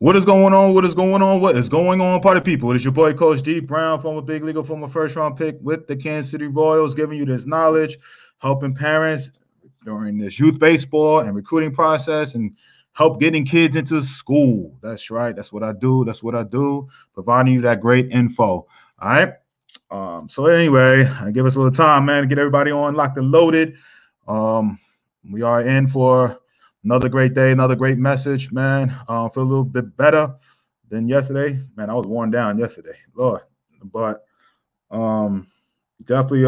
What is going on? What is going on? What is going on, party people? It is your boy, Coach D Brown, former big leaguer, former first round pick with the Kansas City Royals, giving you this knowledge, helping parents during this youth baseball and recruiting process and help getting kids into school. That's right. That's what I do. That's what I do, providing you that great info. All right. So anyway, give us a little time, man, to get everybody on locked and loaded. Um, we are in for another great day, another great message, man. Feel a little bit better than yesterday. Man, I was worn down yesterday, Lord. But um, definitely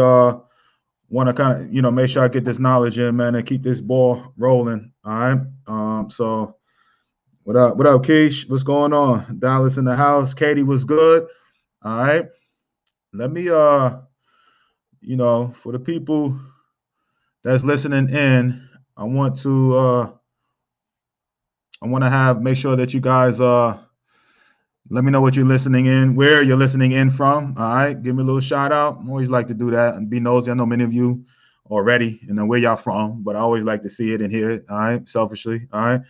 want to kind of make sure I get this knowledge in, man, and keep this ball rolling. All right. So what up? What up, Keish? What's going on? Dallas in the house. Katie was good. All right. Let me for the people that's listening in, I want to have make sure that you guys let me know what you're listening in, where you're listening in from. All right, give me a little shout out. I always like to do that and be nosy. I know many of you already and know where y'all from, but I always like to see it and hear it. All right, selfishly. All right,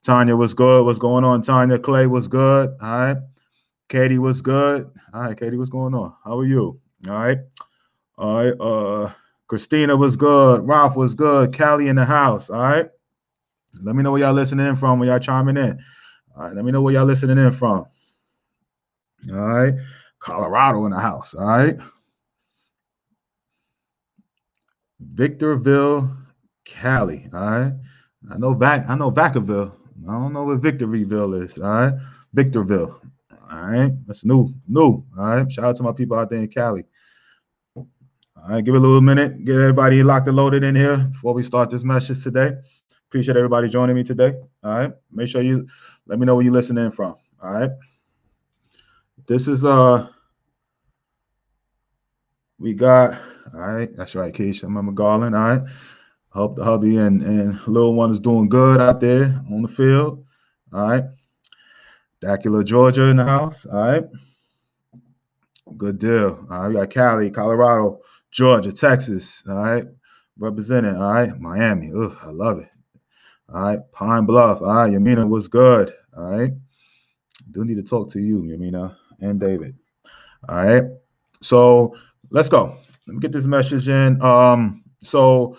Tanya was good. What's going on? Tanya Clay was good. All right, Katie was good. All right, Katie, what's going on? How are you? All right, all right. Christina was good. Ralph was good. Callie in the house. All right. Let me know where y'all listening in from when y'all chiming in. All right. Let me know where y'all listening in from. All right. Colorado in the house. All right. Victorville, Cali. All right. I know Vacaville. I don't know what Victoryville is. All right. Victorville. All right. That's new. New. All right. Shout out to my people out there in Cali. All right. Give it a little minute. Get everybody locked and loaded in here before we start this message today. Appreciate everybody joining me today. All right. Make sure you let me know where you're listening from. All right. This is we got all right. That's right, Keisha. Mama Garland. All right. Hope the hubby and little one is doing good out there on the field. All right. Dacula, Georgia in the house. All right. Good deal. All right. We got Cali, Colorado, Georgia, Texas. All right. Representing. All right. Miami. Ugh, I love it. All right. Pine Bluff. All right. Yamina was good. All right. Do need to talk to you, Yamina and David. All right. So let's go. Let me get this message in. So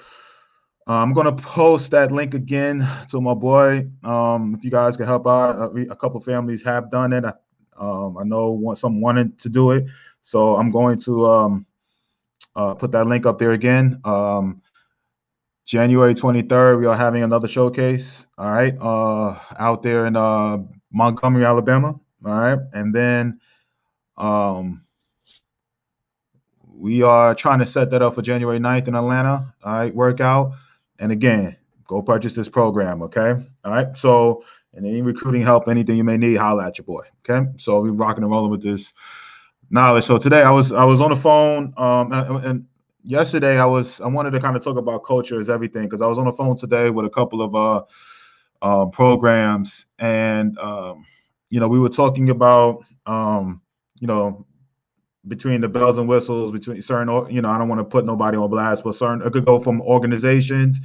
I'm gonna post that link again to my boy. If you guys can help out, a couple families have done it. I know some wanted to do it, so I'm going to put that link up there again. January 23rd, we are having another showcase. All right, out there in Montgomery, Alabama. All right, and then we are trying to set that up for January 9th in Atlanta. All right, workout. And again, go purchase this program. Okay. All right. So, and any recruiting help, anything you may need, holla at your boy. Okay. So we're rocking and rolling with this knowledge. So today I was on the phone, and yesterday I wanted to kind of talk about culture as everything because I was on the phone today with a couple of programs, and we were talking about between the bells and whistles, between certain, I don't want to put nobody on blast, but certain, it could go from organizations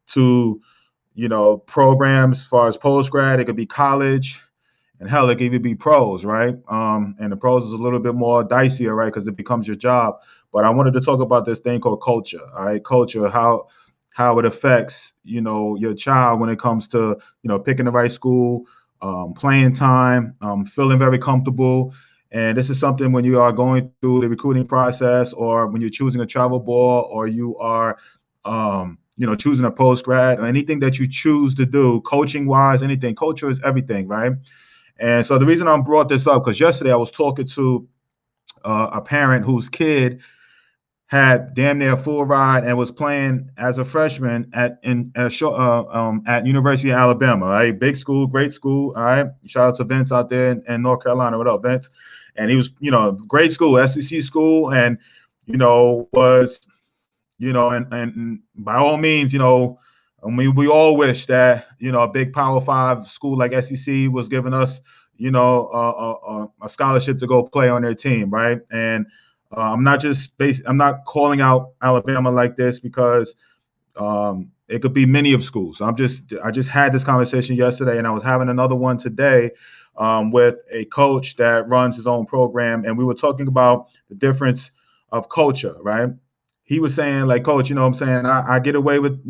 to, programs as far as post grad, it could be college, and hell, it could even be pros, right? And the pros is a little bit more dicier, right? Because it becomes your job. But I wanted to talk about this thing called culture, all right? Culture, how it affects, your child when it comes to, picking the right school, playing time, feeling very comfortable. And this is something when you are going through the recruiting process or when you're choosing a travel ball or you are, choosing a post grad or anything that you choose to do, coaching wise, anything. Culture is everything, right? And so the reason I brought this up, because yesterday I was talking to a parent whose kid had damn near a full ride and was playing as a freshman at University of Alabama, right? Big school, great school. All right. Shout out to Vince out there in North Carolina. What up, Vince? And he was, great school, SEC school, and was, and by all means, we all wish that a big Power Five school like SEC was giving us, a scholarship to go play on their team, right? And I'm not calling out Alabama like this because it could be many of schools. I just had this conversation yesterday, and I was having another one today with a coach that runs his own program, and we were talking about the difference of culture, right? He was saying, like, coach, you know what I'm saying? I get away with,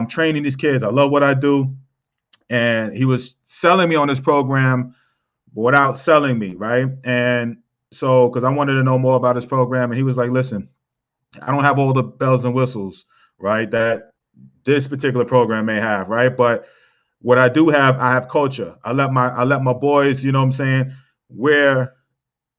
training these kids. I love what I do. And he was selling me on this program without selling me, right? And so, because I wanted to know more about his program, and he was like, listen, I don't have all the bells and whistles, right, that this particular program may have, right? But what I do have, I have culture. I let my boys, you know what I'm saying, wear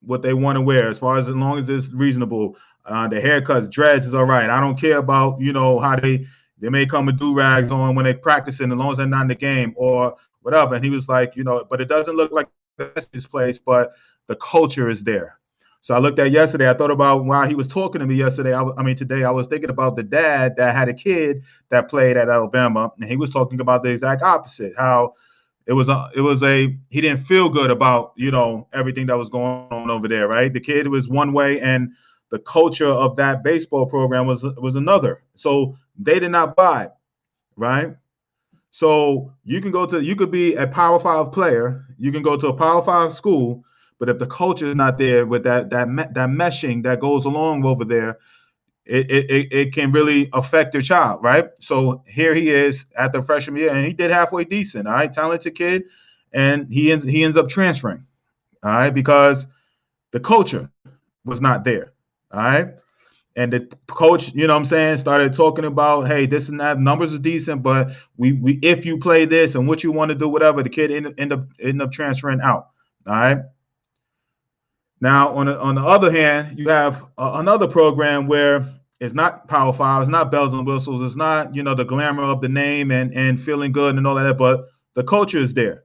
what they want to wear as long as it's reasonable. The haircuts, dreads is all right. I don't care about, how they may come with do-rags on when they're practicing, as long as they're not in the game or whatever. And he was like, but it doesn't look like this place, but the culture is there. So I looked at yesterday. I thought about while he was talking to me yesterday. Today I was thinking about the dad that had a kid that played at Alabama, and he was talking about the exact opposite. How he didn't feel good about everything that was going on over there. Right, the kid was one way, and the culture of that baseball program was another. So they did not vibe, right? So you could be a Power 5 player, you can go to a Power 5 school, but if the culture is not there with that meshing that goes along over there, it can really affect your child, right? So here he is at the freshman year, and he did halfway decent. All right, talented kid, and he ends up transferring. All right, because the culture was not there. All right. And the coach, started talking about, hey, this and that, numbers are decent, but we if you play this and what you want to do, whatever, the kid end up transferring out. All right. Now, on the other hand, you have another program where it's not Power 5, it's not bells and whistles, it's not, the glamour of the name and feeling good and all that, but the culture is there.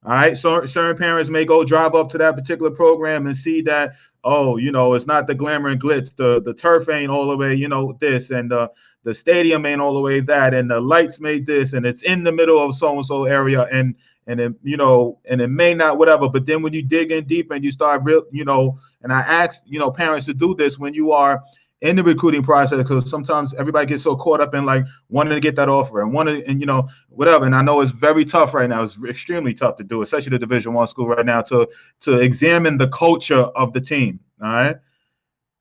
All right. So certain parents may go drive up to that particular program and see that, it's not the glamour and glitz. The turf ain't all the way, this, and the stadium ain't all the way that, and the lights made this, and it's in the middle of so-and-so area, and it, and it may not, whatever. But then when you dig in deep and you start and I ask, parents to do this when you are in the recruiting process, because sometimes everybody gets so caught up in like wanting to get that offer and whatever. And I know it's very tough right now. It's extremely tough to do, especially the Division I school right now, to examine the culture of the team. All right,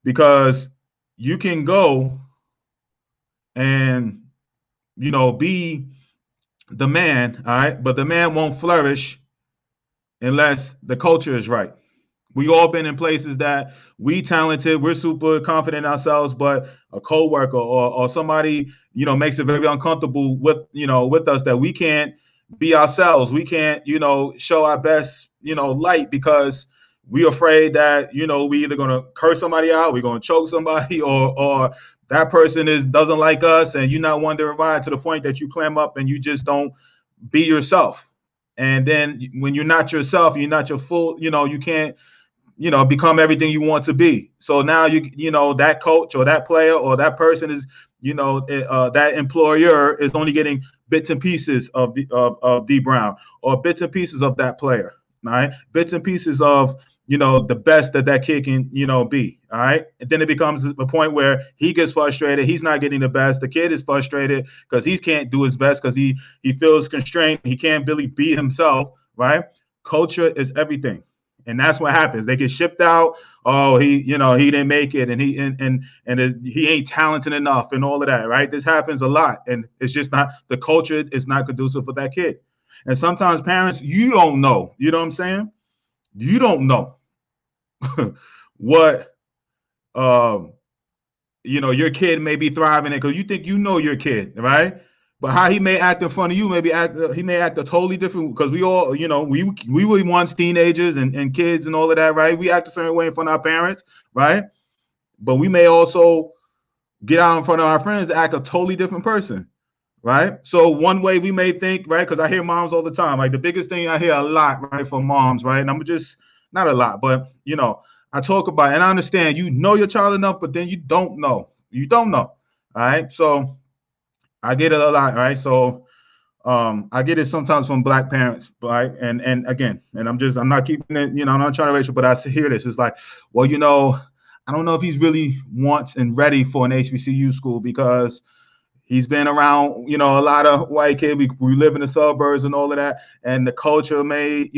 because you can go and be the man, all right, but the man won't flourish unless the culture is right. We all been in places that we talented, we're super confident in ourselves, but a coworker or somebody, makes it very uncomfortable with us, that we can't be ourselves. We can't, show our best, light, because we're afraid that, we either going to curse somebody out, we're going to choke somebody, or that person doesn't like us, and you're not wondering why, to the point that you clam up and you just don't be yourself. And then when you're not yourself, you're not your full, you can't, become everything you want to be. So now that coach or that player or that person is, that employer is only getting bits and pieces of D Brown, or bits and pieces of that player, right? Bits and pieces of, the best that kid can, be. All right. And then it becomes a point where he gets frustrated. He's not getting the best. The kid is frustrated because he can't do his best, because he feels constrained. He can't really be himself. Right. Culture is everything. And that's what happens. They get shipped out. Oh, he didn't make it, and he ain't talented enough, and all of that, right? This happens a lot, and it's just not, the culture is not conducive for that kid. And sometimes parents, you don't know. You know what I'm saying? You don't know what your kid may be thriving in, because you think your kid, right? But how he may act in front of you, he may act a totally different, because we all, we were once teenagers and kids and all of that, right? We act a certain way in front of our parents, right? But we may also get out in front of our friends and act a totally different person, right? So one way we may think, right? Because I hear moms all the time. Like, the biggest thing I hear a lot, right, from moms, right? And I'm just, not a lot, but, I talk about, and I understand, your child enough, but then you don't know. You don't know, all right? So I get it a lot, right? So I get it sometimes from Black parents, right? And again, and I'm not keeping it, I'm not trying to racial, but I hear this. It's like, well, I don't know if he's really wants and ready for an HBCU school, because He's been around, a lot of white kids. We live in the suburbs and all of that, and the culture may,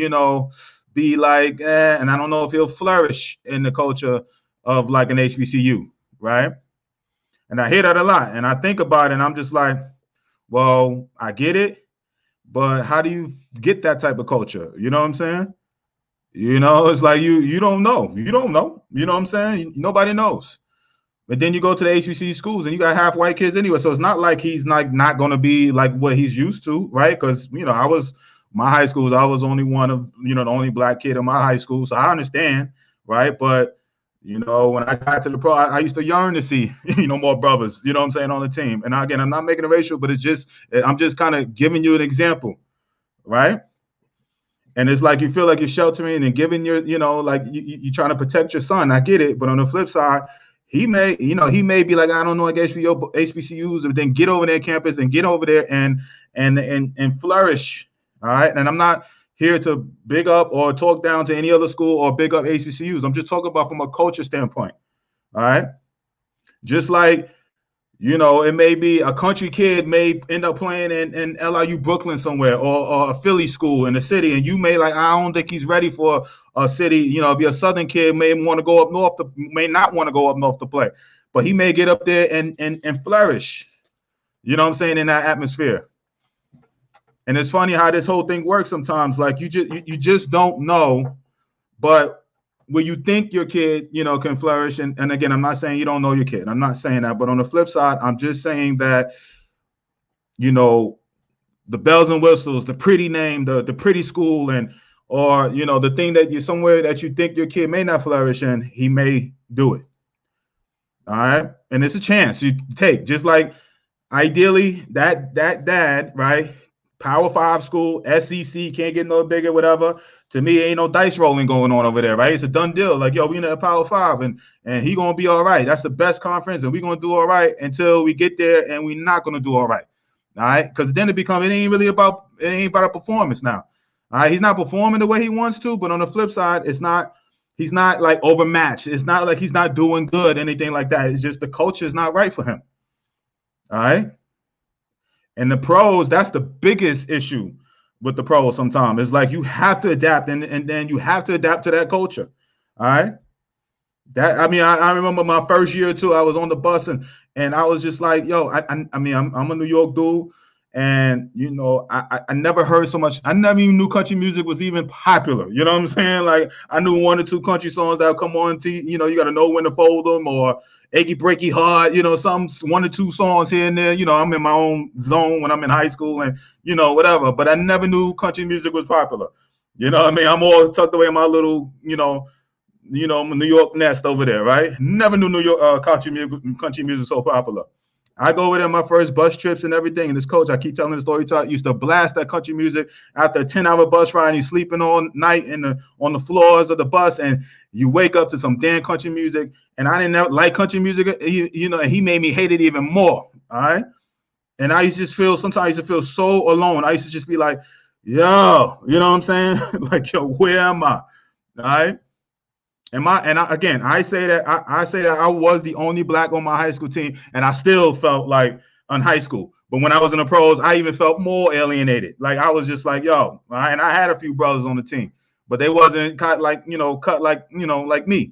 be like, and I don't know if he'll flourish in the culture of like an HBCU, right? And I hear that a lot, and I think about it, and I'm just like, well, I get it, but how do you get that type of culture? You know what I'm saying? It's like you don't know. You don't know. You know what I'm saying? Nobody knows. But then you go to the HBCU schools and you got half white kids anyway. So it's not like he's like not going to be like what he's used to, right? Because my high schools, I was only one of the only black kid in my high school, so I understand, right? But when I got to the pro, I used to yearn to see more brothers, you know what I'm saying, on the team. And again, I'm not making it racial, but I'm just kind of giving you an example, right? And it's like you feel like you're sheltering and giving your, like you're trying to protect your son. I get it, but on the flip side, he may be like, I don't know, I guess for your HBCUs, but then get over their campus and get over there and flourish. All right. And I'm not here to big up or talk down to any other school or big up HBCUs. I'm just talking about from a culture standpoint. All right. Just like, it may be a country kid may end up playing in LIU Brooklyn somewhere or a Philly school in the city. And you may like, I don't think he's ready for a city, be a Southern kid may want to go up north, may not want to go up north to play, but he may get up there and flourish, you know what I'm saying, in that atmosphere. And it's funny how this whole thing works sometimes. Like you just don't know, but when you think your kid, can flourish, and again, I'm not saying you don't know your kid. I'm not saying that, but on the flip side, I'm just saying that, the bells and whistles, the pretty name, the pretty school, or the thing that you're somewhere that you think your kid may not flourish in, he may do it. All right, and it's a chance you take. Just like ideally, that dad, right? Power 5 school, SEC, can't get no bigger, whatever. To me, ain't no dice rolling going on over there, right? It's a done deal. Like, yo, we in a Power 5, and he gonna be all right. That's the best conference, and we gonna do all right until we get there, and we're not gonna do all right. All right, because then it ain't about a performance now. All right, he's not performing the way he wants to, but on the flip side, he's not like overmatched. It's not like he's not doing good, anything like that. It's just the culture is not right for him. All right. And the pros, that's the biggest issue with the pros sometimes. It's like you have to adapt, and then you have to adapt to that culture. All right. I remember my first year or two, I was on the bus and I was just like, yo, I'm a New York dude. And, I never heard so much. I never even knew country music was even popular. You know what I'm saying? Like I knew 1 or 2 country songs that would come on to, you got to know when to fold them, or Achy Breaky Heart, some 1 or 2 songs here and there. I'm in my own zone when I'm in high school and, whatever. But I never knew country music was popular. You know what I mean? I'm always tucked away in my little, New York nest over there, right? Never knew New York country music so popular. I go over there my first bus trips and everything. And this coach, I keep telling the story, used to blast that country music after a 10-hour bus ride. And you're sleeping all night on the floors of the bus, and you wake up to some damn country music. And I didn't like country music. He made me hate it even more. All right. And I used to just feel so alone. I used to just be like, yo, you know what I'm saying? Like, yo, where am I? All right. I say that I was the only black on my high school team, and I still felt like on high school. But when I was in the pros, I even felt more alienated. Like I was just like, yo, right? And I had a few brothers on the team, but they wasn't cut like me.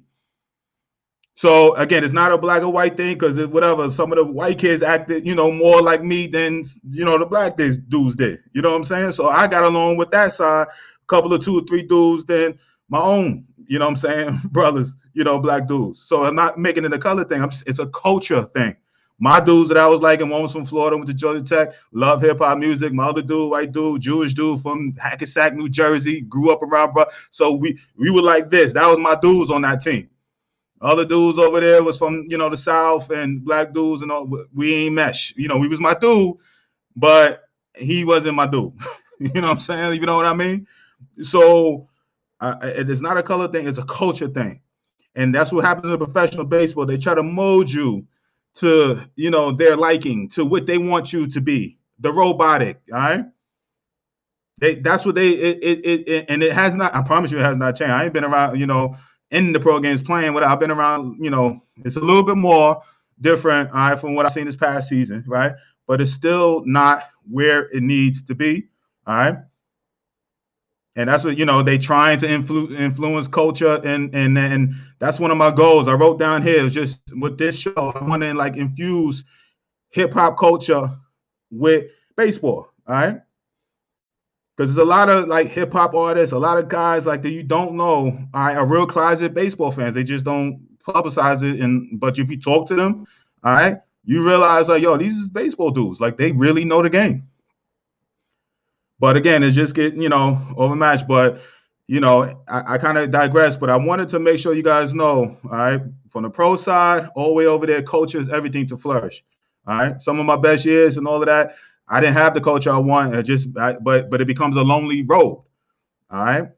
So again, it's not a black or white thing, because whatever, some of the white kids acted, more like me than the black dudes did. You know what I'm saying? So I got along with that side, a couple of 2 or 3 dudes, then my own, you know what I'm saying, brothers, black dudes. So I'm not making it a color thing. It's a culture thing. My dudes that I was liking, one was from Florida, went to Georgia Tech, love hip hop music. My other dude, white dude, Jewish dude from Hackensack, New Jersey, grew up around, bro. So we were like this. That was my dudes on that team. Other dudes over there was from, the South, and black dudes, and all. We ain't mesh. We was my dude, but he wasn't my dude. You know what I'm saying? You know what I mean? So it is not a color thing. It's a culture thing. And that's what happens in professional baseball. They try to mold you to, their liking, to what they want you to be, the robotic. All right. That's what and it has not, I promise you, it has not changed. I ain't been around, in the pro games playing what I've been around, it's a little bit more different, all right, from what I've seen this past season, right? but it's still not where it needs to be. All right. And that's what, they trying to influence culture. And that's one of my goals. I wrote down here is just with this show, I want to like infuse hip hop culture with baseball. All right. Because there's a lot of like hip hop artists, a lot of guys like that you don't know are real closet baseball fans. They just don't publicize it. But if you talk to them, all right, you realize like, yo, these is baseball dudes. Like they really know the game. But again, it's just getting, overmatched. But, I kind of digress. But I wanted to make sure you guys know, all right, from the pro side all the way over there, culture is everything to flourish. All right. Some of my best years and all of that, I didn't have the culture I want. But it becomes a lonely road. All right.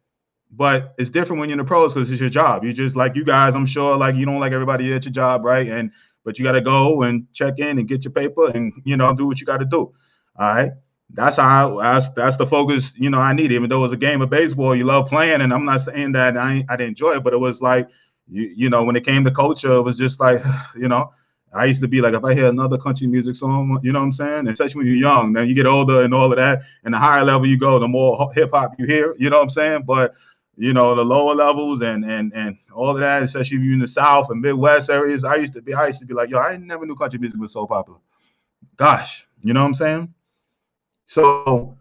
But it's different when you're in the pros because it's your job. You just like you guys, I'm sure, like you don't like everybody at your job, right? But you got to go and check in and get your paper and, do what you got to do. All right. That's the focus, I need. Even though it was a game of baseball, you love playing. And I'm not saying that I didn't enjoy it, but it was like, when it came to culture, it was just like, I used to be like, if I hear another country music song, you know what I'm saying? And especially when you're young, then you get older and all of that. And the higher level you go, the more hip hop you hear, you know what I'm saying? But, the lower levels and all of that, especially if you're in the South and Midwest areas, I used to be like, yo, I never knew country music was so popular. Gosh, you know what I'm saying? So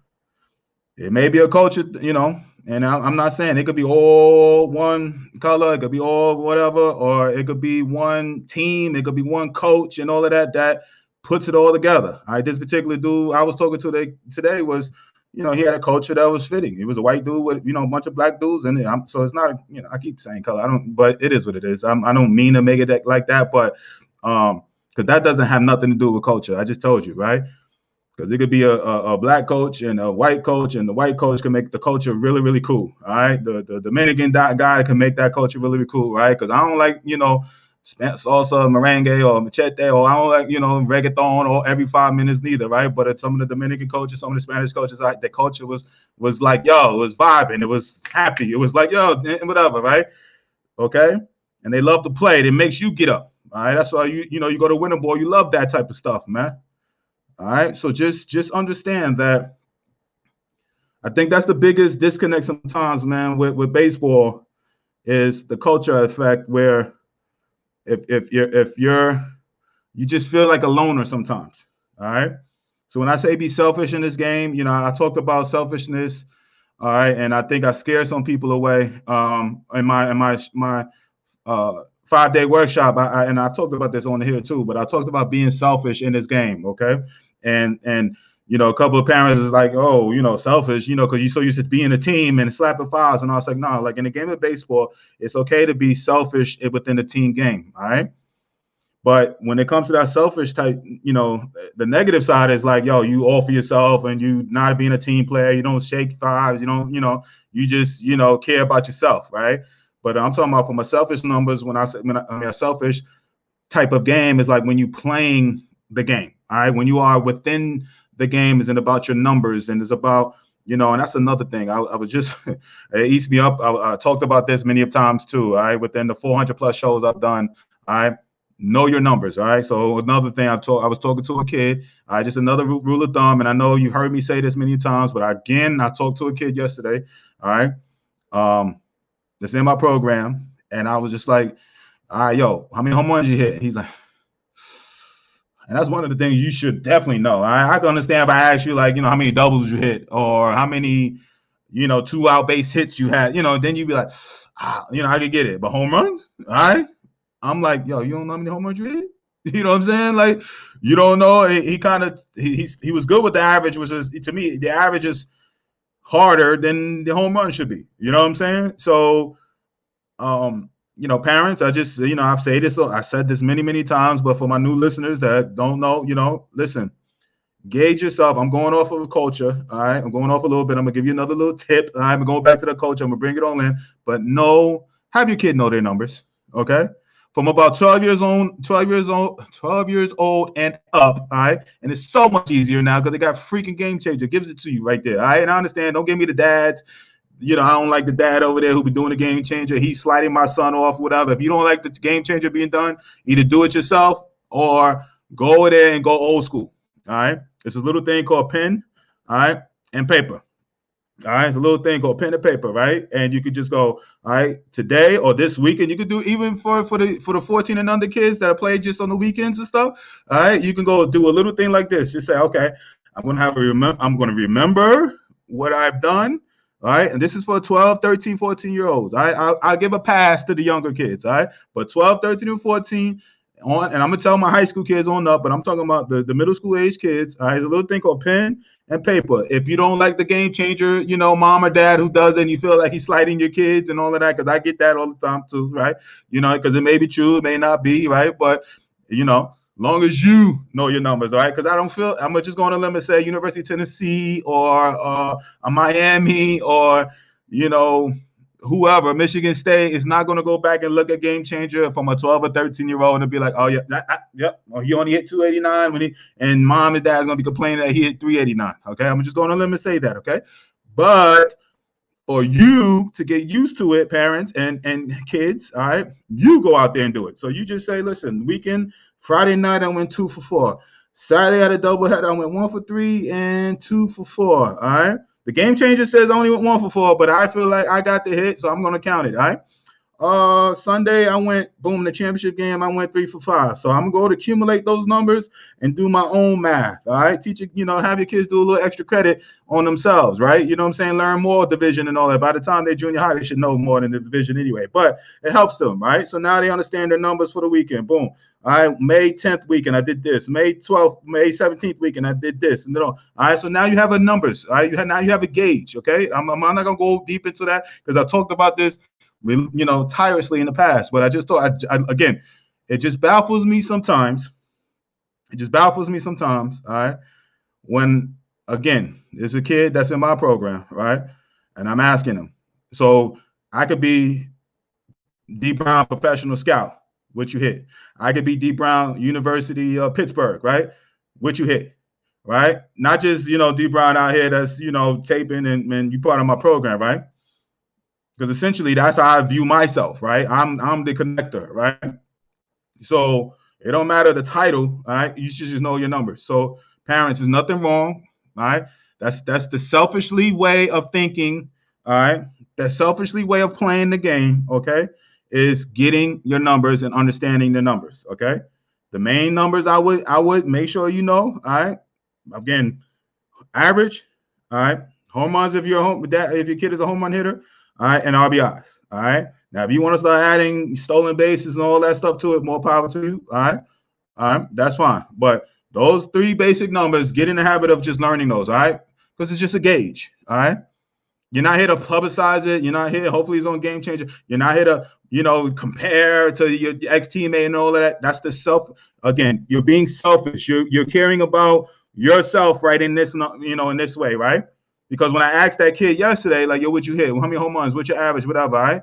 it may be a culture, and I'm not saying it could be all one color, it could be all whatever, or it could be one team, it could be one coach and all of that puts it all together. All right, this particular dude I was talking to today was, he had a culture that was fitting. He was a white dude with, a bunch of black dudes in it. So it's not, I keep saying color. But it is what it is. I don't mean to make it like that, but because that doesn't have nothing to do with culture. I just told you, right? Because it could be a black coach and a white coach, and the white coach can make the culture really, really cool. All right. The Dominican guy can make that culture really, really cool. Right. Because I don't like, salsa, merengue, or machete, or I don't like, reggaeton or every 5 minutes neither. Right. But it's some of the Dominican coaches, some of the Spanish coaches, the culture was like, yo, it was vibing. It was happy. It was like, yo, whatever. Right. Okay. And they love to play. It makes you get up. All right. That's why you go to winter ball. You love that type of stuff, man. All right, so just understand that I think that's the biggest disconnect sometimes, man, with baseball is the culture effect where if you just feel like a loner sometimes. All right. So when I say be selfish in this game, I talked about selfishness. All right, and I think I scared some people away in my 5-day workshop. And I talked about this on here too, but I talked about being selfish in this game. Okay. And a couple of parents is like, oh, selfish, because you're so used to being a team and slapping fouls. And I was like, no, like in a game of baseball, it's okay to be selfish within the team game. All right. But when it comes to that selfish type, the negative side is like, yo, you all for yourself and you not being a team player. You don't shake fives. You don't, you just, care about yourself. Right. But I'm talking about from a selfish numbers. When I mean a selfish type of game is like when you playing the game. All right. When you are within the game, isn't about your numbers and it's about, and that's another thing. I was just, it eats me up. I talked about this many times too. All right. Within the 400 plus shows I've done. All right. Know your numbers. All right. So another thing I was talking to a kid. Just another rule of thumb. And I know you heard me say this many times, but I talked to a kid yesterday. All right. That's in my program. And I was just like, all right, yo, how many home runs you hit? He's like, and that's one of the things you should definitely know. I can understand if I ask you, like, how many doubles you hit or how many, 2 out base hits you had, then you'd be like, I could get it. But home runs, all right? I'm like, yo, you don't know how many home runs you hit? You know what I'm saying? Like, you don't know. He was good with the average, which is, to me, the average is harder than the home run should be. You know what I'm saying? So, parents, I just, I've said this, I said this many, many times, but for my new listeners that don't know, listen, gauge yourself. I'm going off of a culture. All right. I'm going off a little bit. I'm going to give you another little tip. All right, I'm going back to the culture. I'm going to bring it all in, but have your kid know their numbers. Okay. From about 12 years old and up. All right. And it's so much easier now because they got freaking Game Changer. Gives it to you right there. All right. And I understand. Don't give me the dads. I don't like the dad over there who be doing the Game Changer. He's sliding my son off, whatever. If you don't like the Game Changer being done, either do it yourself or go over there and go old school. All right. It's a little thing called pen, all right, and paper. All right, it's a little thing called pen and paper, right? And you could just go, all right, today or this weekend. You could do even for the 14 and under kids that are playing just on the weekends and stuff. All right, you can go do a little thing like this. Just say, okay, I'm going to remember what I've done. All right, and this is for 12, 13, 14-year-olds. All right, I'll give a pass to the younger kids. All right, but 12, 13, and 14 on, and I'm gonna tell my high school kids on up, but I'm talking about the middle school age kids. All right, there's a little thing called pen and paper. If you don't like the game changer, mom or dad who does it, and you feel like he's slighting your kids and all of that, because I get that all the time too, right? Because it may be true, it may not be, right? But long as you know your numbers, all right? Because I don't feel I'm just going to limit, and say University of Tennessee or a Miami or whoever, Michigan State is not going to go back and look at game changer from a 12 or 13-year-old and be like, oh yeah, oh, he only hit 289 and mom and dad's going to be complaining that he hit 389. Okay, I'm just going to let me say that. Okay, but for you to get used to it, parents and kids, all right, you go out there and do it. So you just say, listen, weekend, Friday night I went 2 for 4. Saturday I had a doubleheader, I went 1 for 3 and 2 for 4. All right. The game changer says I only went 1 for 4, but I feel like I got the hit, so I'm going to count it. All right. Sunday, I went, boom, the championship game, I went 3 for 5. So I'm going to go to accumulate those numbers and do my own math. All right. Teach it, have your kids do a little extra credit on themselves, right? You know what I'm saying? Learn more division and all that. By the time they're junior high, they should know more than the division anyway, but it helps them, right? So now they understand their numbers for the weekend. Boom. All right, May 10th weekend, I did this. May 12th, May 17th weekend, I did this. And all right, so now you have a numbers. All right, now you have a gauge. Okay, I'm not gonna go deep into that because I talked about this, tirelessly in the past. But I just thought, again, it just baffles me sometimes. All right, when again, there's a kid that's in my program, right, and I'm asking him. So I could be D Brown professional scout. What you hit? I could be D Brown University of Pittsburgh, right? What you hit, right? Not just D Brown out here that's taping and you part of my program, right? Because essentially that's how I view myself, right? I'm the connector, right? So it don't matter the title, all right? You should just know your numbers. So parents, there's nothing wrong, all right? That's the selfishly way of thinking, all right? That selfishly way of playing the game, okay? Is getting your numbers and understanding the numbers. Okay. The main numbers I would make sure all right. Again, average, all right. Home runs if your kid is a home run hitter, all right, and RBIs. All right. Now if you want to start adding stolen bases and all that stuff to it, more power to you. All right. All right, that's fine. But those 3 basic numbers, get in the habit of just learning those, all right? Because it's just a gauge. All right. You're not here to publicize it. You're not here. Hopefully, it's on Game Changer. You're not here to, compare to your ex-teammate and all of that. That's the self. Again, you're being selfish. You're caring about yourself, right? In this, in this way, right? Because when I asked that kid yesterday, like, yo, what you hit? How many home runs? What's your average? Whatever, right?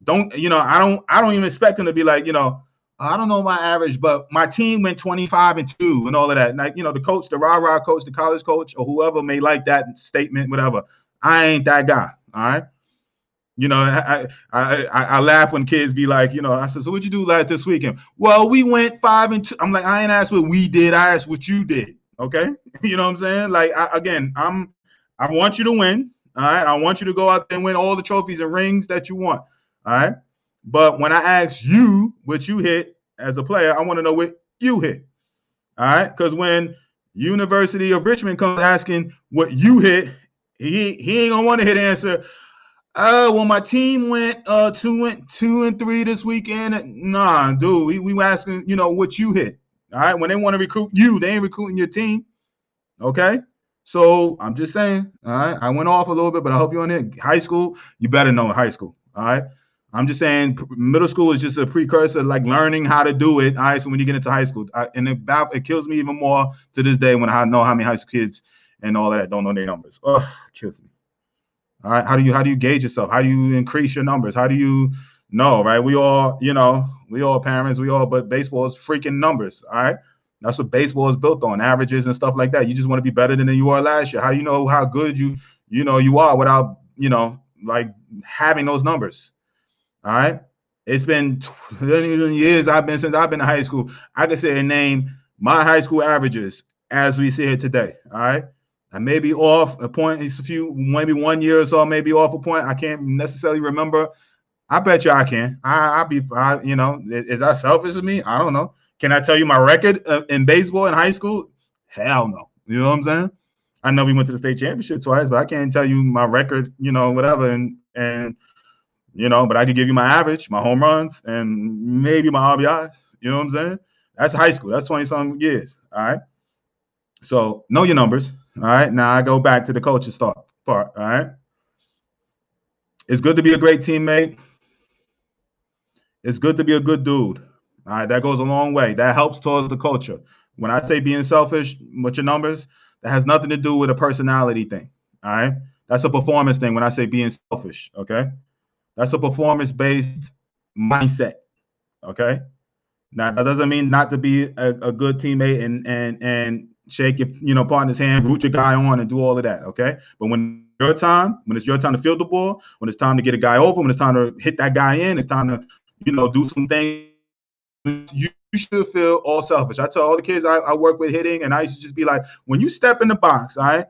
I don't even expect him to be like, I don't know my average, but my team went 25-2 and all of that. Like, the coach, the rah-rah coach, the college coach, or whoever may like that statement, whatever. I ain't that guy. All right. I laugh when kids be like, I said, so what'd you do this weekend? Well, we went 5-2. I'm like, I ain't asked what we did. I asked what you did. Okay. You know what I'm saying? Like, I want you to win. All right. I want you to go out there and win all the trophies and rings that you want. All right. But when I ask you what you hit as a player, I want to know what you hit. All right. Because when University of Richmond comes asking what you hit, he ain't gonna want to hit answer. Well, my team went 2-3 this weekend. Nah, dude, we asking what you hit. All right, when they want to recruit you, they ain't recruiting your team. Okay, so I'm just saying. All right, I went off a little bit, but I hope you're on it. High school, you better know high school. All right, I'm just saying middle school is just a precursor, like learning how to do it. All right, so when you get into high school, and it kills me even more to this day when I know how many high school kids and all that don't know their numbers. Oh, kills me. All right. How do you gauge yourself? How do you increase your numbers? How do you know, right? We all parents, but baseball is freaking numbers. All right. That's what baseball is built on, averages and stuff like that. You just want to be better than you were last year. How do you know how good you are without, like having those numbers? All right. It's been 20 years since I've been in high school. I can say and name my high school averages as we see it today. All right. I may be off a point, it's a few, maybe 1 year or so, maybe off a point. I can't necessarily remember. I bet you I can. Is that selfish of me? I don't know. Can I tell you my record in baseball in high school? Hell no. You know what I'm saying? I know we went to the state championship twice, but I can't tell you my record, whatever. And but I could give you my average, my home runs, and maybe my RBIs. You know what I'm saying? That's high school. That's 20-some years. All right. So know your numbers. All right. Now I go back to the coaching part. All right. It's good to be a great teammate. It's good to be a good dude. All right. That goes a long way. That helps towards the culture. When I say being selfish with your numbers, that has nothing to do with a personality thing. All right. That's a performance thing when I say being selfish. Okay. That's a performance-based mindset. Okay. Now that doesn't mean not to be a good teammate and shake your partner's hand, root your guy on, and do all of that. Okay. But when it's your time to field the ball, when it's time to get a guy over, when it's time to hit that guy in, it's time to do some things. You should feel all selfish. I tell all the kids I work with hitting, and I used to just be like, when you step in the box, all right.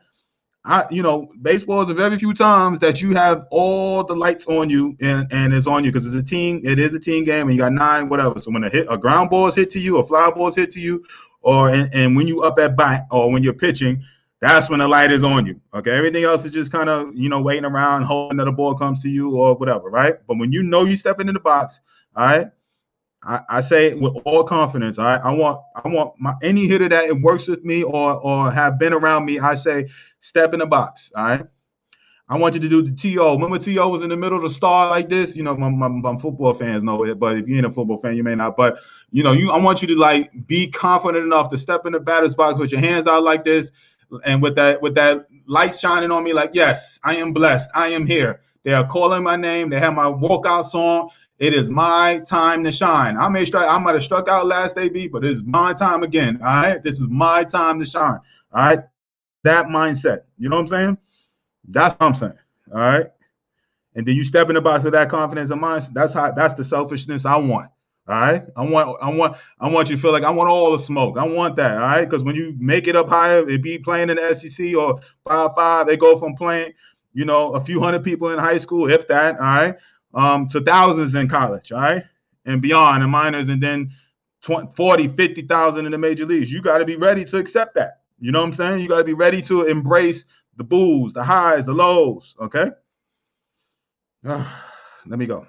Baseball is a very few times that you have all the lights on you and it's on you because it's a team. It is a team game, and you got 9, whatever. So when a ground ball is hit to you, or fly ball is hit to you, and when you up at bat or when you're pitching, that's when the light is on you. Okay, everything else is just kind of waiting around, hoping that a ball comes to you or whatever, right? But when you stepping in the box, all right. I say with all confidence, all right, I want any hitter that it works with me or have been around me, I say step in the box, all right? I want you to do the TO. Remember TO was in the middle of the star like this? My football fans know it, but if you ain't a football fan, you may not. But, I want you to, be confident enough to step in the batter's box with your hands out like this and with that light shining on me like, yes, I am blessed. I am here. They are calling my name. They have my walkout song. It is my time to shine. I might have struck out last AB, but it's my time again. All right. This is my time to shine. All right. That mindset. You know what I'm saying? That's what I'm saying. All right. And then you step in the box with that confidence of mind. That's the selfishness I want. All right. I want you to feel like I want all the smoke. I want that. All right. Because when you make it up higher, it be playing in the SEC or 5-5, they go from playing, a few hundred people in high school, if that. All right. To thousands in college, all right, and beyond, and minors, and then 40, 50,000 in the major leagues. You got to be ready to accept that. You know what I'm saying? You got to be ready to embrace the boos, the highs, the lows, okay? Let me go.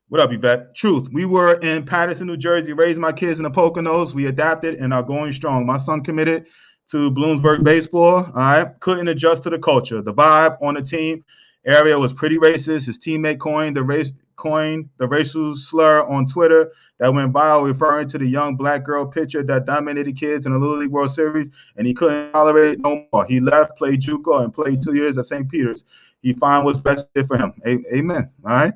What up, Yvette? Truth. We were in Paterson, New Jersey, raised my kids in the Poconos. We adapted and are going strong. My son committed to Bloomsburg baseball, all right? Couldn't adjust to the culture. The vibe on the team area was pretty racist. His teammate coined the racial slur on Twitter that went viral, referring to the young black girl pitcher that dominated kids in the Little League World Series, and he couldn't tolerate it no more. He left, played JUCO, and played 2 years at St. Peter's. He found what's best fit for him. Amen. All right.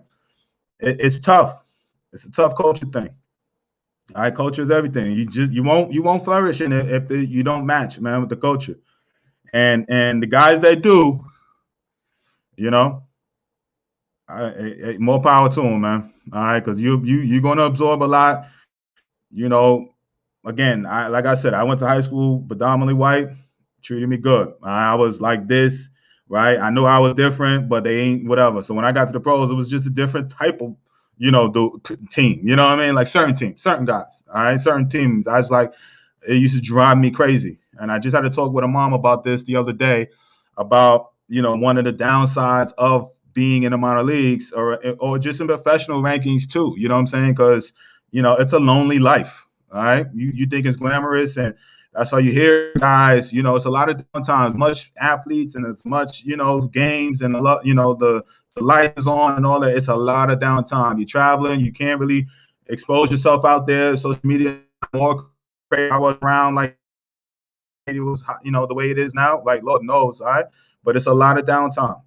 It's tough. It's a tough culture thing. All right, culture is everything. You won't flourish in it if you don't match, man, with the culture. And the guys that do, more power to them, man. All right, because you're gonna absorb a lot. Again, like I said, I went to high school predominantly white, treated me good. I was like this, right? I knew I was different, but they ain't whatever. So when I got to the pros, it was just a different type of, the team. You know what I mean? Like certain teams, certain guys. All right, certain teams. I was like, it used to drive me crazy. And I just had to talk with a mom about this the other day, about one of the downsides of being in the minor leagues or just in professional rankings too. You know what I'm saying? Because it's a lonely life. All right, you think it's glamorous, and that's how you hear guys. It's a lot of downtimes, much athletes, and as much games, and a lot the light is on and all that. It's a lot of downtime. You're traveling. You can't really expose yourself out there. Social media more crazy. I was around like it was, the way it is now. Like Lord knows, all right. But it's a lot of downtime.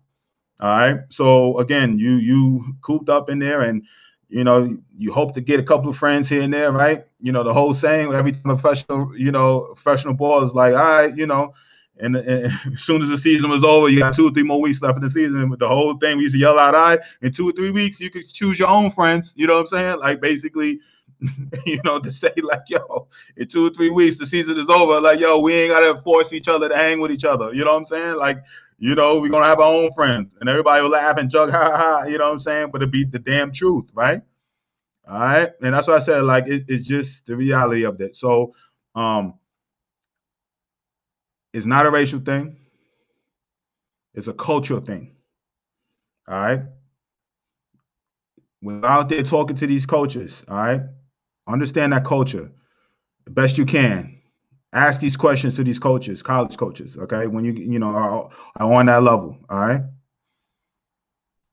All right. So again, you cooped up in there, and you hope to get a couple of friends here and there, right? The whole saying, every time a professional ball is like, all right, and as soon as the season was over, you got 2 or 3 more weeks left in the season. With the whole thing, we used to yell out, all right, in 2 or 3 weeks, you could choose your own friends. You know what I'm saying? Like basically, to say like, yo, in 2 or 3 weeks the season is over. Like, yo, we ain't gotta force each other to hang with each other. You know what I'm saying? Like, we're gonna have our own friends, and everybody will laugh and joke, ha ha ha. You know what I'm saying? But it be the damn truth, right? All right, and that's why I said like it's just the reality of that. So, it's not a racial thing. It's a cultural thing. All right. When out there talking to these coaches, all right, understand that culture the best you can. Ask these questions to these coaches, college coaches, okay, when are on that level, all right?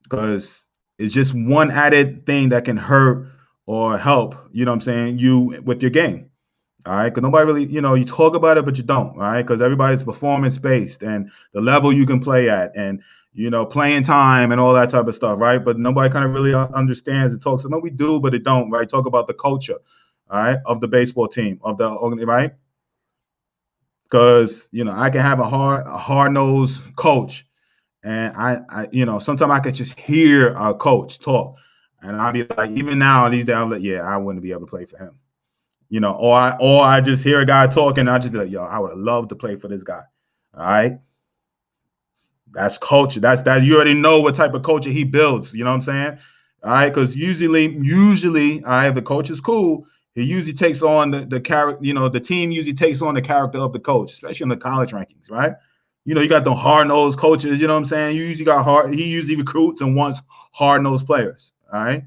Because it's just one added thing that can hurt or help, you know what I'm saying, you with your game, all right? Because nobody really, you talk about it, but you don't, all right? Because everybody's performance-based and the level you can play at and, playing time and all that type of stuff, right? But nobody kind of really understands it. Talks, no, we do, but it don't, right? Talk about the culture, all right, of the baseball team, of the, right? Because I can have a hard-nosed coach, and I sometimes I could just hear a coach talk, and I'll be like, even now these days, I'm like, yeah, I wouldn't be able to play for him, or I just hear a guy talking, and I just be like, yo, I would love to play for this guy. All right, that's culture. That's that. You already know what type of culture he builds. You know what I'm saying? All right, because usually, all right, if the coach is cool, he usually takes on the character. The team usually takes on the character of the coach, especially in the college rankings, right? You got the hard-nosed coaches. You know what I'm saying? You usually got hard. He usually recruits and wants hard-nosed players. All right.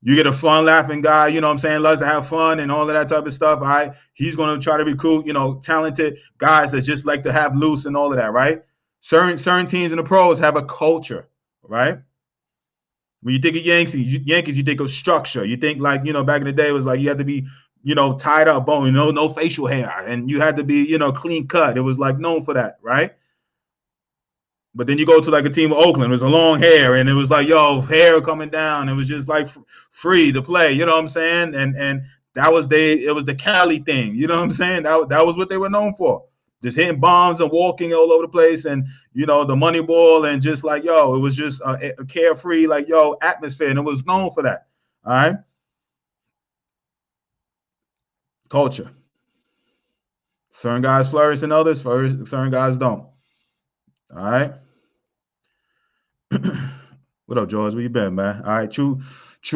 You get a fun, laughing guy. You know what I'm saying? Loves to have fun and all of that type of stuff. All right. He's going to try to recruit, talented guys that just like to have loose and all of that, right? Certain teams in the pros have a culture, right? When you think of Yankees, you think of structure. You think like, back in the day it was like you had to be, tied up, bone, no facial hair, and you had to be, clean cut. It was like known for that, right? But then you go to like a team of Oakland, it was a long hair, and it was like, yo, hair coming down. It was just like free to play, you know what I'm saying? And that was it was the Cali thing, you know what I'm saying? That was what they were known for. Just hitting bombs and walking all over the place, and the money ball, and just like, yo, it was just a carefree, like, yo, atmosphere, and it was known for that. All right. Culture. Certain guys flourish and others flourish, certain guys don't. All right. What up, George? Where you been, man? All right, true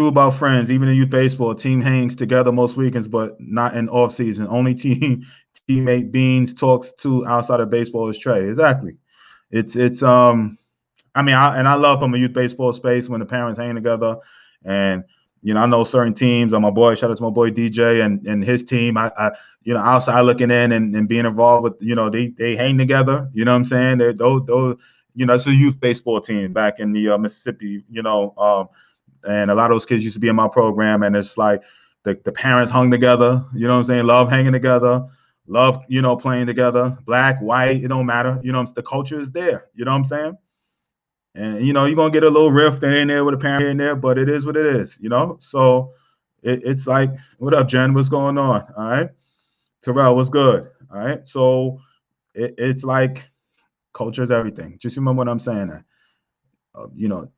about friends. Even in youth baseball, team hangs together most weekends, but not in off season. Only teammate Beans talks to outside of baseball is Trey. Exactly. It's I mean, I love from a youth baseball space when the parents hang together, and I know certain teams. My boy, shout out to my boy DJ and his team. I outside looking in and being involved with, they hang together. You know what I'm saying? Those it's a youth baseball team back in the Mississippi. And a lot of those kids used to be in my program, and it's like the parents hung together. You know what I'm saying? Love hanging together. Love playing together. Black, white, it don't matter. The culture is there. You know what I'm saying? And you're gonna get a little rift in there with a parent in there, but it is what it is, So it's like, what up, Jen? What's going on? All right, Terrell, what's good? All right, so it's like culture is everything. Just remember what I'm saying. That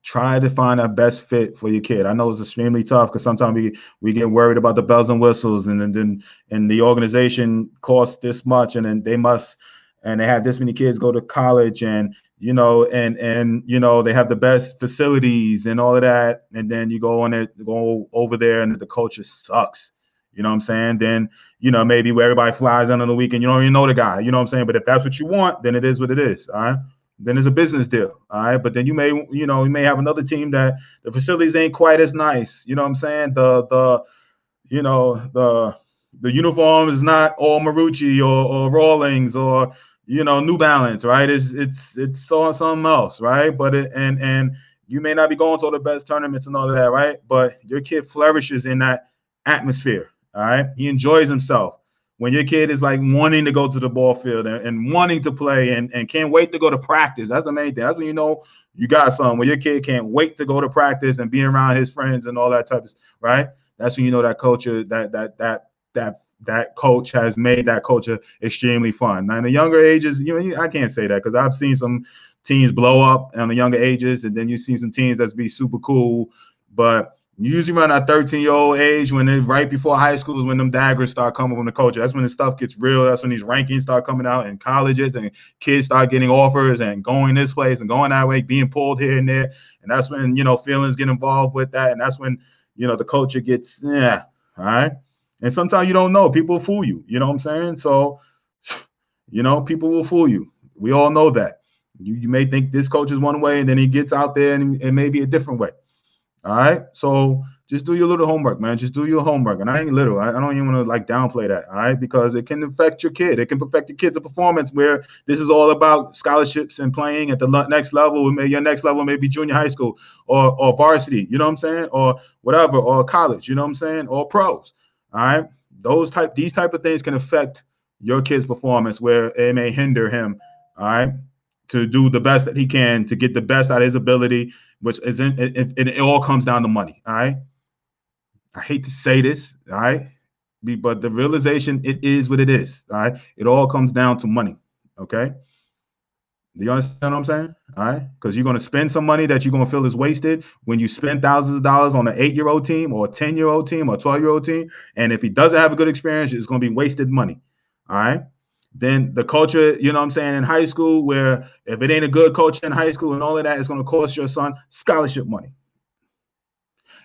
try to find a best fit for your kid. I know it's extremely tough because sometimes we get worried about the bells and whistles, and the organization costs this much, and then they have this many kids go to college, and they have the best facilities and all of that. And then you go over there and the culture sucks. You know what I'm saying? Then, maybe where everybody flies in on the weekend, you don't even know the guy, you know what I'm saying? But if that's what you want, then it is what it is. All right. Then it's a business deal. All right. But then you may have another team that the facilities ain't quite as nice. You know what I'm saying? The uniform is not all Marucci or Rawlings or New Balance, right? It's something else, right? But and you may not be going to all the best tournaments and all of that, right? But your kid flourishes in that atmosphere, all right? He enjoys himself. When your kid is like wanting to go to the ball field and wanting to play and can't wait to go to practice, that's the main thing. That's when you got something. When your kid can't wait to go to practice and be around his friends and all that type of stuff, right? That's when that culture, that coach has made that culture extremely fun. Now in the younger ages, I can't say that because I've seen some teams blow up on the younger ages, and then you see some teams that's be super cool. But Usually around that 13-year-old age, when they right before high school, is when them daggers start coming from the coach. That's when the stuff gets real. That's when these rankings start coming out in colleges, and kids start getting offers and going this place and going that way, being pulled here and there. And that's when, feelings get involved with that. And that's when, the culture gets, yeah, all right. And sometimes you don't know. People fool you. You know what I'm saying? So, people will fool you. We all know that. You may think this coach is one way, and then he gets out there and it may be a different way. All right. So just do your little homework, man. Just do your homework. And I ain't little. I don't even want to downplay that. All right. Because it can affect your kid. It can affect your kid's performance, where this is all about scholarships and playing at the next level. Your next level may be junior high school or varsity, you know what I'm saying? Or whatever, or college, you know what I'm saying? Or pros. All right. These type of things can affect your kid's performance, where it may hinder him, all right, to do the best that he can to get the best out of his ability, which isn't it all comes down to money. All right. I hate to say this, all right, but the realization, it is what it is. All right. It all comes down to money. Okay. Do you understand what I'm saying? All right. Because you're going to spend some money that you're going to feel is wasted when you spend thousands of dollars on an 8-year-old team or a 10-year-old team or a 12-year-old team. And if he doesn't have a good experience, it's going to be wasted money. All right. Then the culture, you know what I'm saying, in high school, where if it ain't a good coach in high school and all of that, it's going to cost your son scholarship money.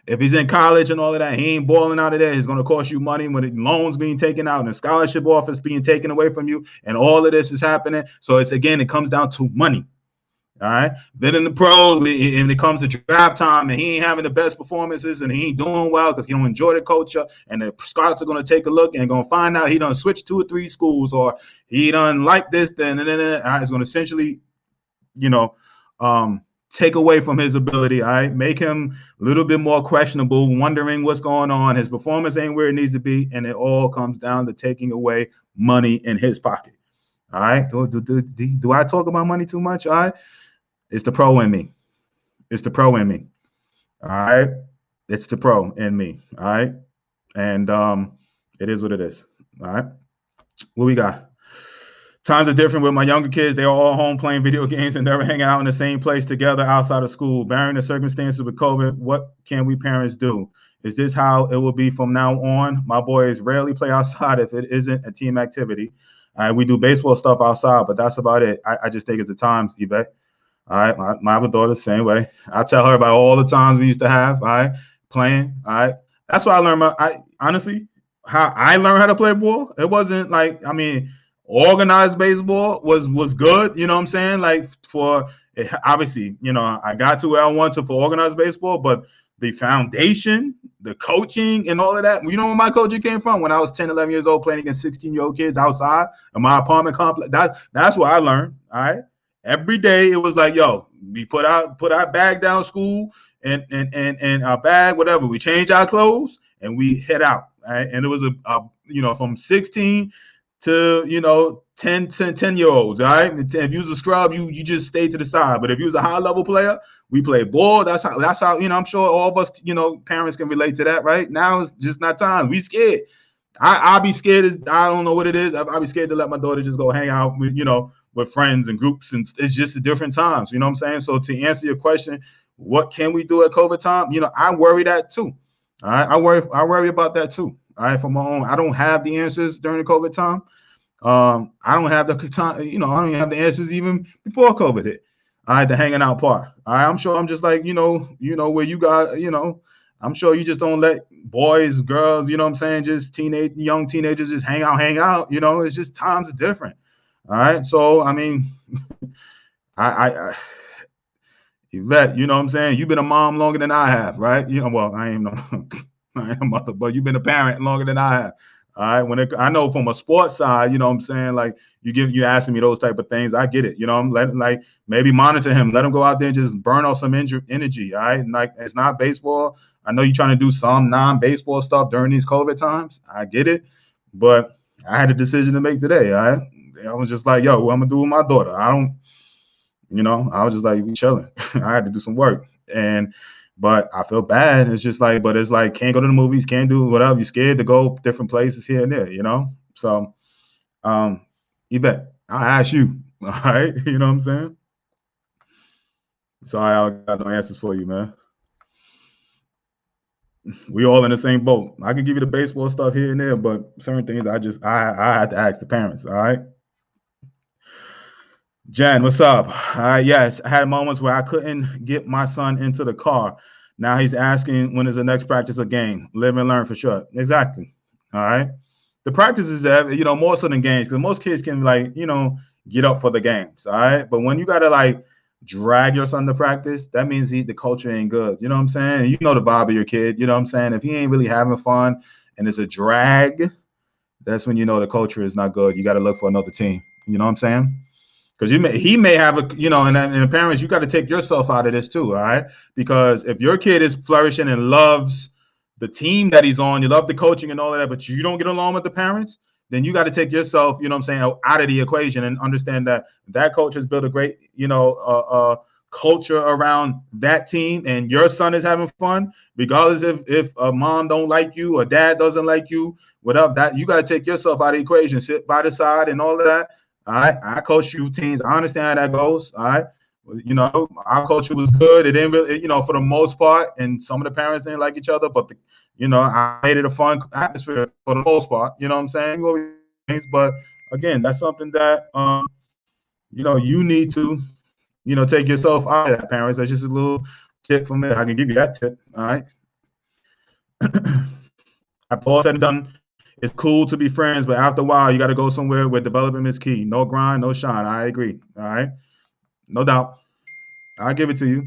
If he's in college and all of that, he ain't balling out of there, it's going to cost you money when the loans being taken out and the scholarship office being taken away from you, and all of this is happening. So it comes down to money. All right. Then in the pros, when it comes to draft time and he ain't having the best performances and he ain't doing well because he don't enjoy the culture, and the scouts are going to take a look and going to find out he done switched 2 or 3 schools, or he done like this, then it's going to essentially, take away from his ability. All right. Make him a little bit more questionable, wondering what's going on. His performance ain't where it needs to be. And it all comes down to taking away money in his pocket. All right. Do I talk about money too much? All right. It's the pro in me. It's the pro in me. All right. It's the pro in me. All right. And it is what it is. All right. What we got? Times are different with my younger kids. They're all home playing video games and never hang out in the same place together outside of school. Bearing the circumstances with COVID, what can we parents do? Is this how it will be from now on? My boys rarely play outside if it isn't a team activity. We do baseball stuff outside, but that's about it. I just think it's the times, Yvette. All right, my other daughter, same way. I tell her about all the times we used to have, all right, playing. All right, that's why I learned. Honestly, how I learned how to play ball. It wasn't like, organized baseball was good. You know what I'm saying? Like, obviously, I got to where I wanted to for organized baseball, but the foundation, the coaching, and all of that. You know where my coaching came from? When I was 10, 11 years old, playing against 16-year-old kids outside in my apartment complex. That's what I learned. All right. Every day it was like, yo, we put our bag down school and our bag, whatever. We change our clothes and we head out. Right? And it was from 16 to 10-year-olds. All right. If you was a scrub, you just stay to the side. But if you was a high level player, we played ball. That's how I'm sure all of us, parents can relate to that, right? Now it's just not time. We scared. I'll be scared. I don't know what it is. I'll be scared to let my daughter just go hang out with friends and groups, and it's just a different times. You know what I'm saying? So to answer your question, what can we do at COVID time? I worry that too. All right. I worry about that too. All right. For my own, I don't have the answers during the COVID time. I don't have the time, I don't even have the answers even before COVID hit. All right, the hanging out part. All right, I'm sure I'm just like, where you got, I'm sure you just don't let boys, girls, what I'm saying, just young teenagers just hang out. It's just times are different. All right. So, I Yvette, you know what I'm saying? You've been a mom longer than I have, right? Well, I ain't a mother, but you've been a parent longer than I have. All right. I know from a sports side, you know what I'm saying? Like you asking me those type of things. I get it. I'm like maybe monitor him, let him go out there and just burn off some energy. All right. And like, it's not baseball. I know you're trying to do some non-baseball stuff during these COVID times. I get it. But I had a decision to make today. All right. I was just like, yo, what I'm gonna do with my daughter? I was just like, we chilling. I had to do some work. But I feel bad. It's just like, but it's like, can't go to the movies, can't do whatever. You're scared to go different places here and there, So, Yvette, I'll ask you. All right. You know what I'm saying? Sorry, I got no answers for you, man. We all in the same boat. I can give you the baseball stuff here and there, but certain things I had to ask the parents. All right. Jen, what's up? Yes, I had moments where I couldn't get my son into the car. Now he's asking when is the next practice or game. Live and learn for sure. Exactly. All right. The practice is that, more so than games, because most kids can get up for the games. All right. But when you gotta drag your son to practice, that means the culture ain't good. You know what I'm saying? And you know the vibe of your kid. You know what I'm saying? If he ain't really having fun and it's a drag, that's when you know the culture is not good. You got to look for another team. You know what I'm saying? Because he may have and the parents, you got to take yourself out of this too, all right? Because if your kid is flourishing and loves the team that he's on, you love the coaching and all of that, but you don't get along with the parents, then you got to take yourself, you know what I'm saying, out of the equation and understand that coach has built a great, culture around that team, and your son is having fun, regardless if a mom don't like you or dad doesn't like you, whatever. That you got to take yourself out of the equation, sit by the side and all of that. All right, I coach youth teams. I understand how that goes. All right, our culture was good. It didn't really, for the most part, and some of the parents didn't like each other, but I made it a fun atmosphere for the most part. You know what I'm saying? But again, that's something that you need to take yourself out of that, parents. That's just a little tip from me. I can give you that tip. All right. After all said and done, it's cool to be friends, but after a while, you got to go somewhere where development is key. No grind, no shine. I agree. All right. No doubt. I'll give it to you.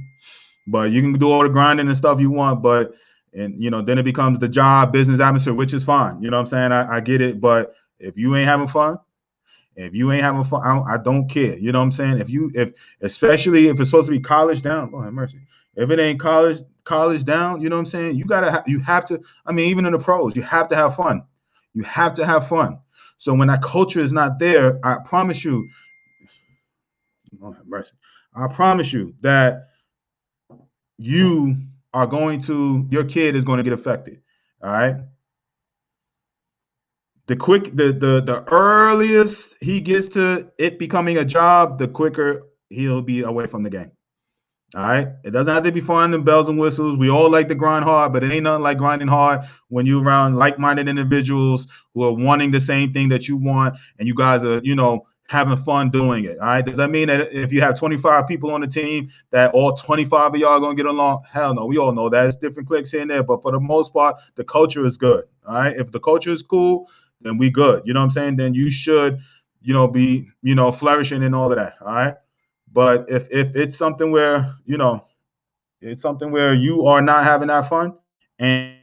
But you can do all the grinding and stuff you want, then it becomes the job, business atmosphere, which is fine. You know what I'm saying? I get it. But if you ain't having fun, I don't care. You know what I'm saying? Especially if it's supposed to be college down, Lord have mercy. If it ain't college down, you know what I'm saying? You have to, even in the pros, you have to have fun. You have to have fun. So when that culture is not there, I promise you, Lord have mercy. I promise you that your kid is going to get affected. All right. The earliest he gets to it becoming a job, the quicker he'll be away from the game. All right. It doesn't have to be fun and bells and whistles. We all like to grind hard, but it ain't nothing like grinding hard when you're around like-minded individuals who are wanting the same thing that you want, and you guys are, having fun doing it. All right. Does that mean that if you have 25 people on the team, that all 25 of y'all are gonna get along? Hell no. We all know that. It's different cliques here and there, but for the most part, the culture is good. All right. If the culture is cool, then we good. You know what I'm saying? Then you should, be, flourishing and all of that. All right. But if it's something where, it's something where you are not having that fun, and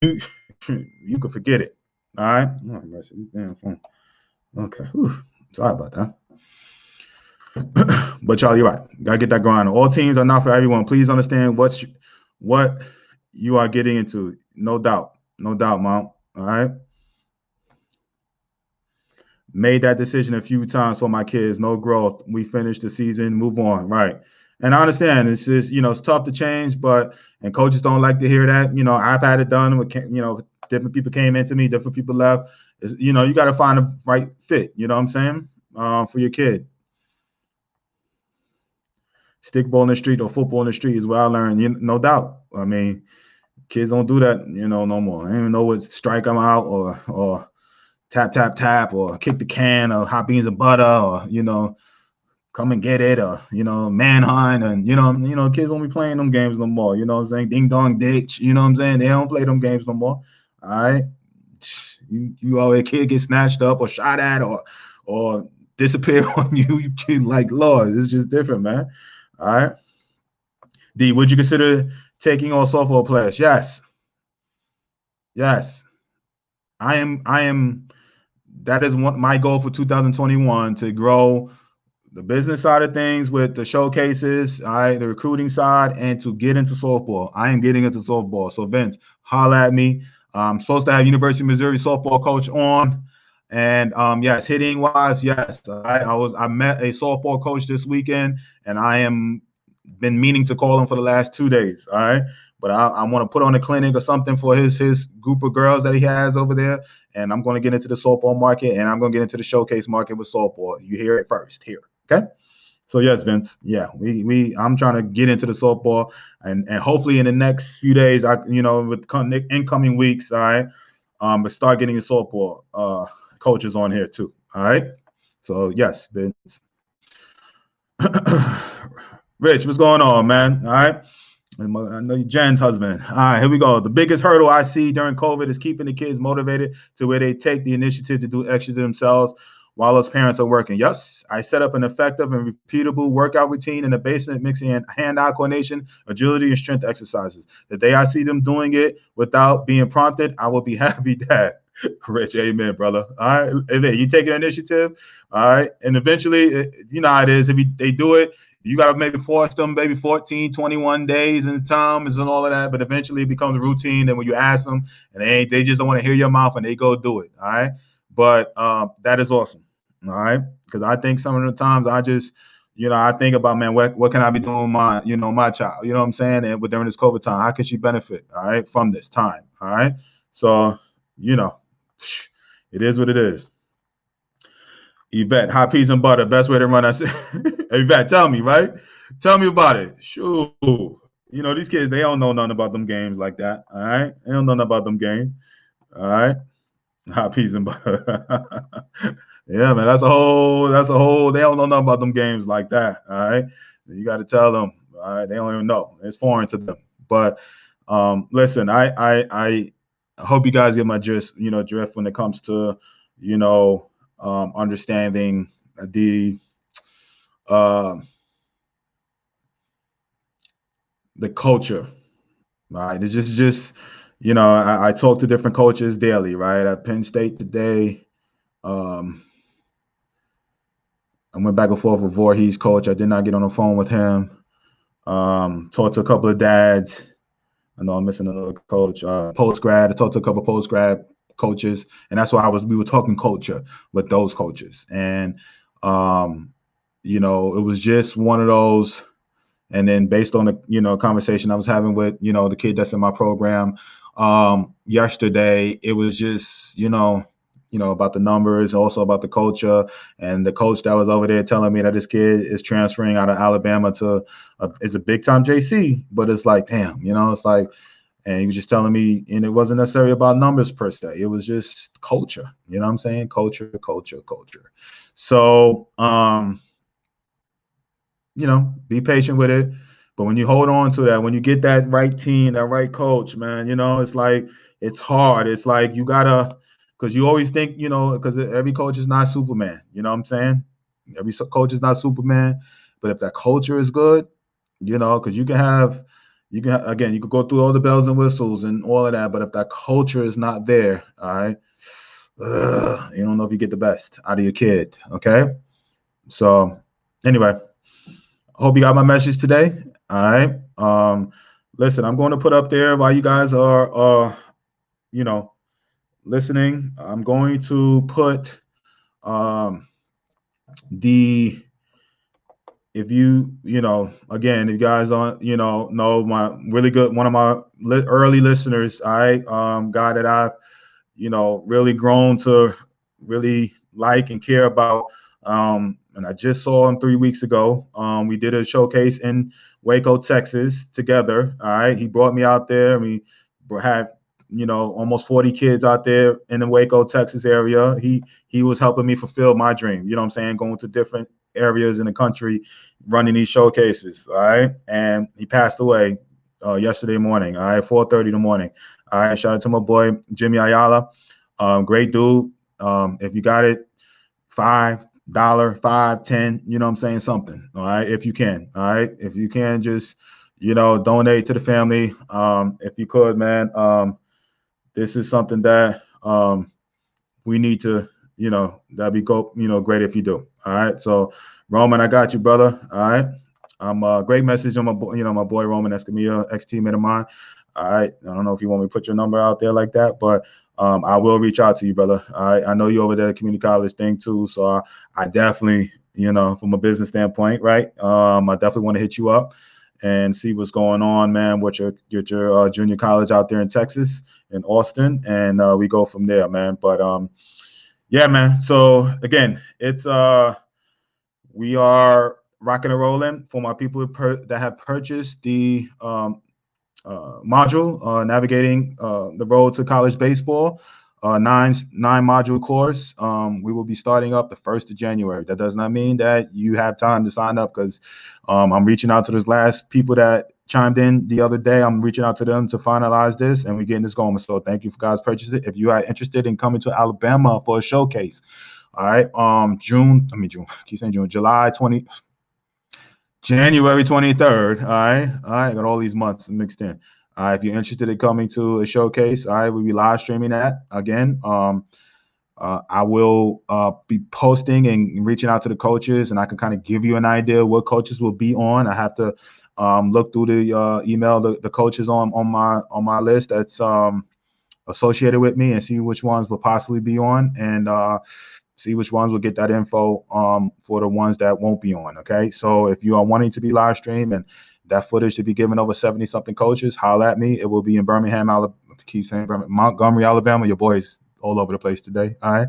you can forget it. All right. Oh, mercy, damn phone. Okay. Whew. Sorry about that. But y'all, you're right. Gotta get that grind. All teams are not for everyone. Please understand what you are getting into. No doubt. No doubt, Mom. All right. Made that decision a few times for my kids. No growth. We finished the season. Move on. Right. And I understand it's just, it's tough to change, and coaches don't like to hear that. I've had it done with, different people came into me, different people left. You got to find the right fit. You know what I'm saying? For your kid. Stickball in the street or football in the street is what I learned. No doubt. Kids don't do that, no more. I don't even know what strike them out or tap, tap, tap, or kick the can, or hot beans and butter, or, come and get it, or, manhunt. And, kids don't be playing them games no more. You know what I'm saying? Ding dong ditch. You know what I'm saying? They don't play them games no more. All right. You always kid get snatched up or shot at or disappear on you. You like, Lord, it's just different, man. All right. D, would you consider taking on softball players? Yes. Yes. I am. That is my goal for 2021, to grow the business side of things with the showcases, the recruiting side, and to get into softball. I am getting into softball. So Vince, holla at me. I'm supposed to have University of Missouri softball coach on. And yes, hitting wise, yes. I met a softball coach this weekend, and I am been meaning to call him for the last 2 days. All right. But I want to put on a clinic or something for his group of girls that he has over there. And I'm going to get into the softball market, and I'm going to get into the showcase market with softball. You hear it first here. Okay. So yes, Vince. Yeah, I'm trying to get into the softball, and hopefully in the next few days, with incoming weeks, all right, but start getting the softball coaches on here too. All right. So yes, Vince. Rich, what's going on, man? All right. I know you're Jen's husband. All right, here we go. The biggest hurdle I see during COVID is keeping the kids motivated to where they take the initiative to do extra to themselves while us parents are working. Yes, I set up an effective and repeatable workout routine in the basement, mixing in hand-eye coordination, agility, and strength exercises. The day I see them doing it without being prompted, I will be happy, Dad. Rich, amen, brother. All right, hey, you take an initiative, all right, and eventually, you know how it is. If they do it, you got to maybe force them maybe 14, 21 days in times and all of that, but eventually it becomes a routine. And when you ask them and they just don't want to hear your mouth and they go do it. All right. But that is awesome. All right. Because I think some of the times I just, I think about, man, what can I be doing with my child? You know what I'm saying? And during this COVID time, how can she benefit, all right, from this time? All right. So, it is what it is. Yvette, hot peas and butter, best way to run us. Yvette, tell me, right? Tell me about it. Sure. These kids, they don't know nothing about them games like that. All right. They don't know nothing about them games. All right. Hot peas and butter. Yeah, man. That's a whole, they don't know nothing about them games like that. All right. You got to tell them. All right. They don't even know. It's foreign to them. But listen, I hope you guys get my drift when it comes to, understanding the culture, right? It's just I talk to different coaches daily, right? At Penn State today, I went back and forth with Voorhees coach. I did not get on the phone with him. Talked to a couple of dads. I know I'm missing another coach. Post grad. I talked to a couple of post grad coaches, and that's why we were talking culture with those coaches. And it was just one of those. And then based on the conversation I was having with the kid that's in my program yesterday, it was just about the numbers, also about the culture, and the coach that was over there telling me that this kid is transferring out of Alabama to it's a big time JC, but it's like, damn, it's like, and he was just telling me, and it wasn't necessarily about numbers per se, it was just culture. You know what I'm saying? Culture. So be patient with it. But when you hold on to that, when you get that right team, that right coach, man, it's like, it's hard. It's like you gotta, because you always think, because every coach is not Superman. You know what I'm saying? Every coach is not Superman. But if that culture is good, because you could go through all the bells and whistles and all of that. But if that culture is not there, all right, you don't know if you get the best out of your kid. Okay. So anyway, hope you got my message today. All right. Listen, I'm going to put up there while you guys are, listening. I'm going to put if you again, if you guys don't, know my really good, one of my early listeners, all right, guy that I've, really grown to really like and care about. And I just saw him 3 weeks ago. We did a showcase in Waco, Texas together. All right. He brought me out there. We had, almost 40 kids out there in the Waco, Texas area. He was helping me fulfill my dream. You know what I'm saying? Going to different areas in the country, running these showcases. All right. And he passed away yesterday morning. All right. 4:30 in the morning. All right. Shout out to my boy, Jimmy Ayala. Great dude. If you got it, $5, $5, $10, you know what I'm saying? Something. All right. If you can. All right. If you can, just, donate to the family. If you could, man. This is something that we need to, that'd be great if you do. All right. So Roman, I got you, brother. All right. Great message on my boy Roman Escamilla, ex-teammate of mine. All right. I don't know if you want me to put your number out there like that, but I will reach out to you, brother. All right. I know you over there at community college thing too. So I definitely, from a business standpoint, right. I definitely want to hit you up and see what's going on, man, with your junior college out there in Texas, in Austin. And we go from there, man. But yeah, man. So again, it's we are rocking and rolling for my people that have purchased the module, navigating the road to college baseball, nine module course. We will be starting up the 1st of January. That does not mean that you have time to sign up, because I'm reaching out to those last people that chimed in the other day. I'm reaching out to them to finalize this, and we're getting this going. So thank you for guys purchasing it. If you are interested in coming to Alabama for a showcase, all right, January 23rd. All right, got all these months mixed in. If you're interested in coming to a showcase, we'll be live streaming that again. I will be posting and reaching out to the coaches, and I can kind of give you an idea of what coaches will be on. I have to look through the email the coaches on my list that's associated with me, and see which ones will possibly be on, and see which ones will get that info for the ones that won't be on. Okay, so if you are wanting to be live streamed and that footage to be given over 70 something coaches, holla at me. It will be in Birmingham, Alabama. Keep saying Montgomery, Alabama. Your boy's all over the place today. All right,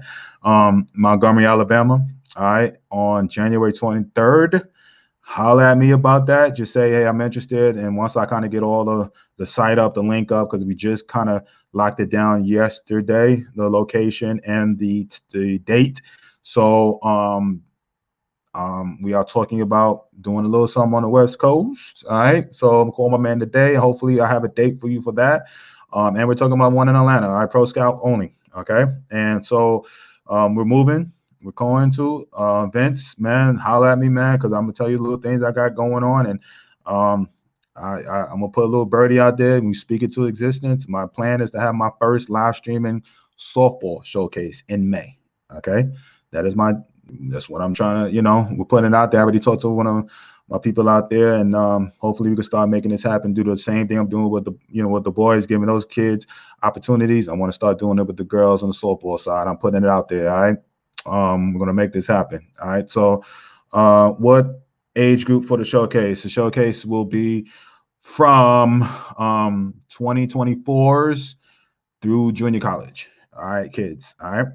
Montgomery, Alabama. All right, on January 23rd. Holla at me about that. Just say, hey, I'm interested. And once I kind of get all the site up, the link up, because we just kind of locked it down yesterday, the location and the date. So we are talking about doing a little something on the West Coast. All right. So I'm calling my man today. Hopefully I have a date for you for that. And we're talking about one in Atlanta. All right, Pro Scout only. Okay. And so we're moving. We're going to Vince, man, holla at me, man, because I'm gonna tell you little things I got going on, and I'm gonna put a little birdie out there and we speak it to existence. My plan is to have my first live streaming softball showcase in May. Okay, that's what I'm trying to, we're putting it out there. I already talked to one of my people out there, and hopefully we can start making this happen. Do the same thing I'm doing with the boys, giving those kids opportunities. I want to start doing it with the girls on the softball side. I'm putting it out there. All right. We're going to make this happen. All right. So what age group for the showcase? The showcase will be from 2024s through junior college. All right, kids. All right.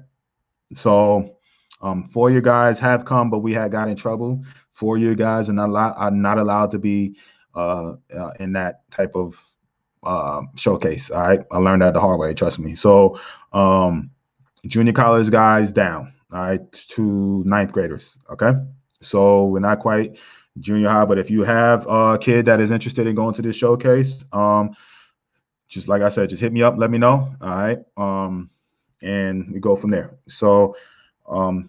So 4-year guys have come, but we had got in trouble. 4-year guys are not allowed to be in that type of showcase. All right. I learned that the hard way. Trust me. So junior college guys down. All right, to 9th graders. Okay, so we're not quite junior high, but if you have a kid that is interested in going to this showcase, just like I said, just hit me up, let me know. All right, and we go from there. So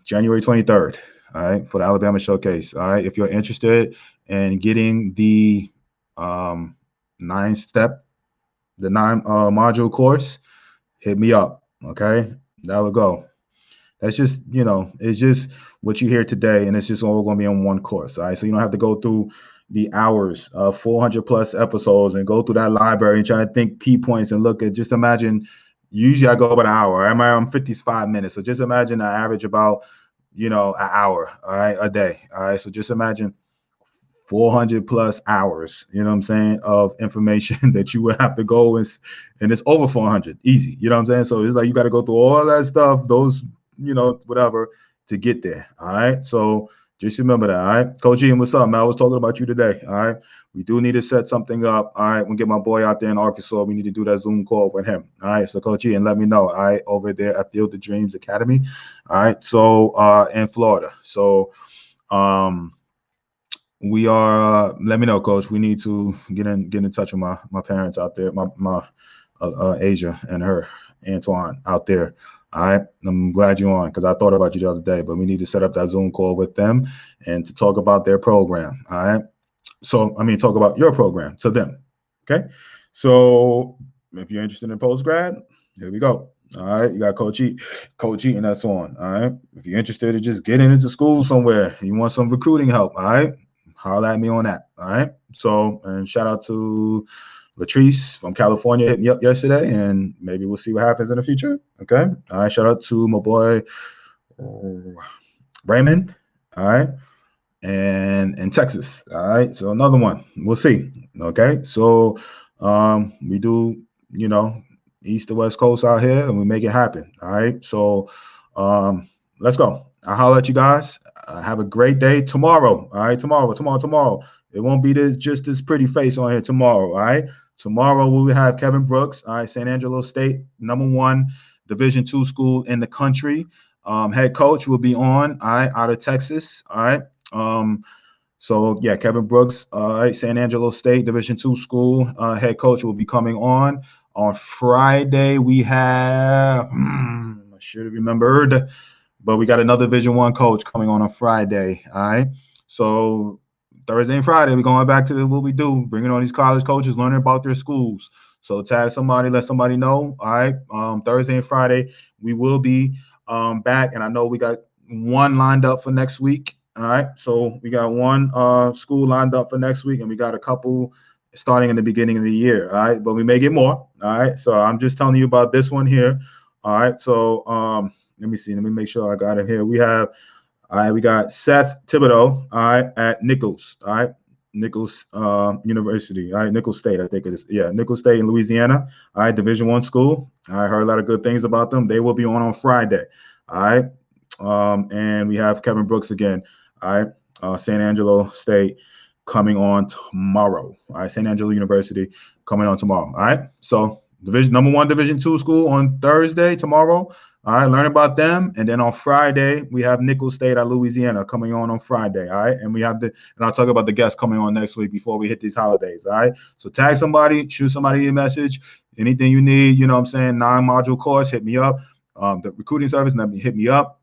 January 23rd. All right, for the Alabama showcase. All right, if you're interested in getting the 9-step, the 9 module course, hit me up. Okay, that would go. That's just, it's just what you hear today, and it's just all going to be on one course. All right. So you don't have to go through the hours of 400 plus episodes and go through that library and try to think key points and look at, just imagine, usually I go about an hour. I'm 55 minutes. So just imagine I average about, an hour, all right, a day. All right. So just imagine 400 plus hours, you know what I'm saying, of information that you would have to go and it's over 400 easy. You know what I'm saying? So it's like you got to go through all that stuff, those whatever, to get there. All right. So just remember that. All right. Coach Ian, what's up, man? I was talking about you today. All right. We do need to set something up. All right. We'll get my boy out there in Arkansas. We need to do that Zoom call with him. All right. So Coach Ian, let me know. All right. Over there at Field of Dreams Academy. All right. So in Florida. So we are, let me know, Coach. We need to get in touch with my parents out there, my Asia and her Antoine out there. All right. I'm glad you're on, because I thought about you the other day, but we need to set up that Zoom call with them and to talk about their program. All right. So, talk about your program to them. Okay. So if you're interested in postgrad, here we go. All right. You got Coach Eaton, that's on. All right. If you're interested in just getting into school somewhere, you want some recruiting help. All right. Holler at me on that. All right. So, and shout out to Latrice from California, hit me up yesterday, and maybe we'll see what happens in the future. Okay. All right. Shout out to my boy Raymond. All right. And in Texas. All right. So another one. We'll see. Okay. So we do, East to West Coast out here, and we make it happen. All right. So let's go. I'll holler at you guys. Have a great day tomorrow. All right, tomorrow. It won't be just this pretty face on here tomorrow. All right. Tomorrow we will have Kevin Brooks. All right, San Angelo State, #1 Division II school in the country. Head coach will be on. All right, out of Texas. All right. So yeah, Kevin Brooks, all right, San Angelo State Division II school head coach will be coming on. On Friday, we have I should have remembered, but we got another Division I coach coming on Friday. All right. So Thursday and Friday, we're going back to what we do, bringing on these college coaches, learning about their schools. So tag somebody, let somebody know. All right. Thursday and Friday, we will be back. And I know we got one lined up for next week. All right. So we got one school lined up for next week, and we got a couple starting in the beginning of the year. All right. But we may get more. All right. So I'm just telling you about this one here. All right. So let me see. Let me make sure I got it here. We got Seth Thibodeau, all right, at Nichols, all right, Nichols University, all right, Nichols State, I think it is. Yeah, Nichols State in Louisiana, all right, Division I school. I heard a lot of good things about them. They will be on Friday, all right. And we have Kevin Brooks again, all right, San Angelo State coming on tomorrow, all right, San Angelo University coming on tomorrow, all right. So #1 Division II school on Thursday, tomorrow. All right, learn about them. And then on Friday, we have Nichols State at Louisiana coming on Friday. All right. And and I'll talk about the guests coming on next week before we hit these holidays. All right. So tag somebody, shoot somebody a message. Anything you need, you know what I'm saying? 9-module course, hit me up. The recruiting service, hit me up.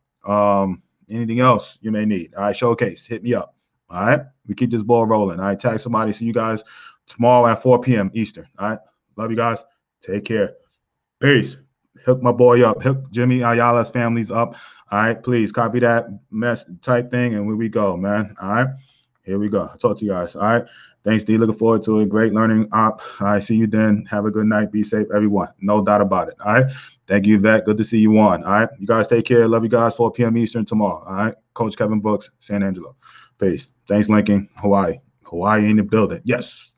Anything else you may need. All right. Showcase, hit me up. All right. We keep this ball rolling. All right. Tag somebody. See you guys tomorrow at 4 p.m. Eastern. All right. Love you guys. Take care. Peace. Hook my boy up. Hook Jimmy Ayala's families up. All right, please copy that mess type thing, and here we go, man. All right, here we go. I'll talk to you guys. All right, thanks, D. Looking forward to it. Great learning op. All right, see you then. Have a good night. Be safe, everyone. No doubt about it. All right, thank you, Vet. Good to see you on. All right, you guys take care. Love you guys. 4 p.m. Eastern tomorrow. All right, Coach Kevin Brooks, San Angelo. Peace. Thanks, Lincoln. Hawaii in the building. Yes.